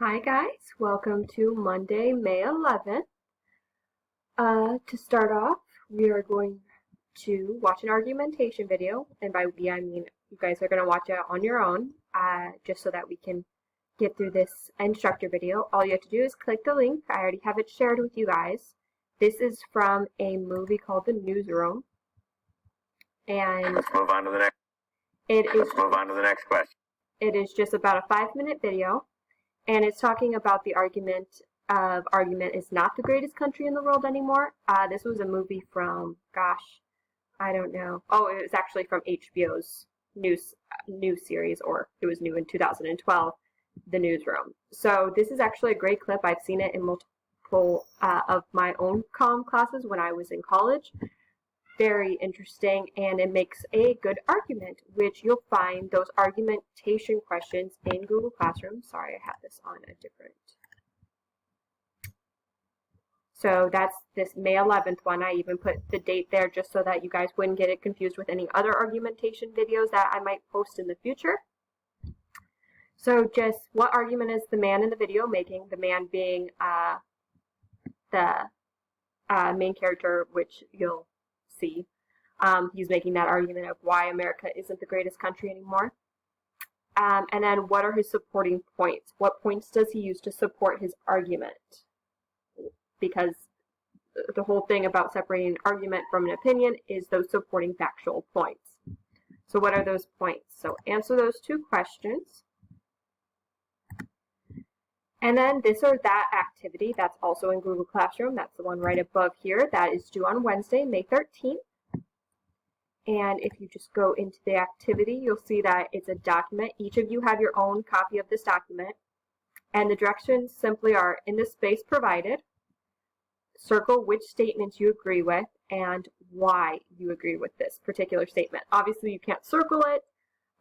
Hi guys, welcome to Monday, May 11th. To start off, we are going to watch an argumentation video, and by we I mean you guys are going to watch it on your own, just so that we can get through this instructor video. All you have to do is click the link. I already have it shared with you guys. This is from a movie called The Newsroom, and let's move on to the next. Let's move on to the next question. It is just about a 5-minute video. And it's talking about the argument is not the greatest country in the world anymore. This was a movie from, I don't know. Oh, it was actually from HBO's new series, or it was new in 2012, The Newsroom. So this is actually a great clip. I've seen it in multiple of my own comm classes when I was in college. Very interesting, and it makes a good argument, which you'll find those argumentation questions in Google Classroom. Sorry, I have this on a different. So that's this May 11th one. I even put the date there just so that you guys wouldn't get it confused with any other argumentation videos that I might post in the future. So just what argument is the man in the video making? The man being the main character, which you'll see. He's making that argument of why America isn't the greatest country anymore. And then what are his supporting points? What points does he use to support his argument? Because the whole thing about separating an argument from an opinion is those supporting factual points. So what are those points? So answer those two questions. And then this or that activity, that's also in Google Classroom. That's the one right above here. That is due on Wednesday, May 13th. And if you just go into the activity, you'll see that it's a document. Each of you have your own copy of this document. And the directions simply are, in the space provided, circle which statements you agree with and why you agree with this particular statement. Obviously, you can't circle it,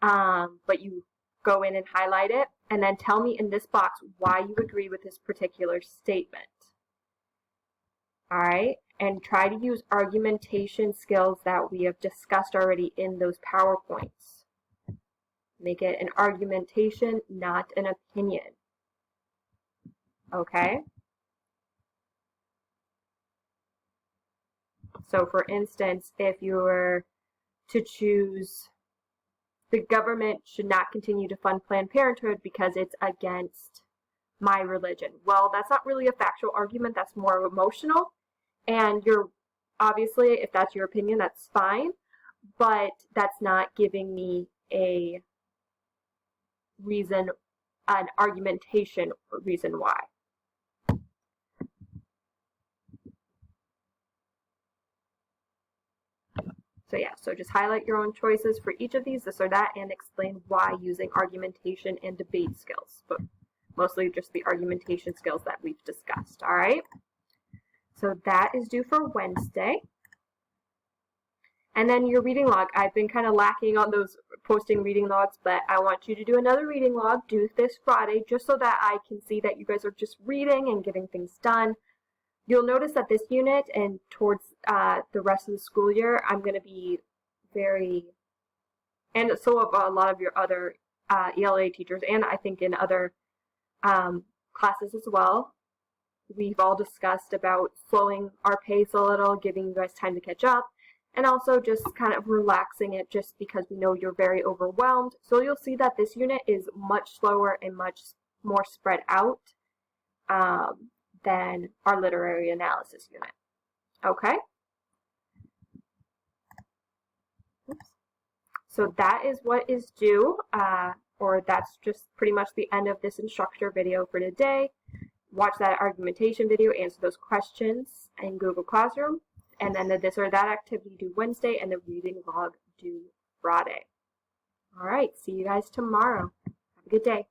but you go in and highlight it, and then tell me in this box why you agree with this particular statement. All right, and try to use argumentation skills that we have discussed already in those PowerPoints. Make it an argumentation, not an opinion. Okay? So for instance, if you were to choose the government should not continue to fund Planned Parenthood because it's against my religion. Well, that's not really a factual argument. That's more emotional. And you're obviously, if that's your opinion, that's fine. But that's not giving me a reason, an argumentation reason why. So yeah, so just highlight your own choices for each of these, this or that, and explain why using argumentation and debate skills, but mostly just the argumentation skills that we've discussed, all right? So that is due for Wednesday. And then your reading log. I've been kind of lacking on those posting reading logs, but I want you to do another reading log due this Friday, just so that I can see that you guys are just reading and getting things done. You'll notice that this unit and towards the rest of the school year, I'm going to be and so have a lot of your other ELA teachers, and I think in other classes as well. We've all discussed about slowing our pace a little, giving you guys time to catch up, and also just kind of relaxing it just because we know you're very overwhelmed. So you'll see that this unit is much slower and much more spread out than our literary analysis unit. Okay? Oops. So that is what is due, or that's just pretty much the end of this instructor video for today. Watch that argumentation video, answer those questions in Google Classroom, and then the this or that activity due Wednesday, and the reading log due Friday. All right, see you guys tomorrow. Have a good day.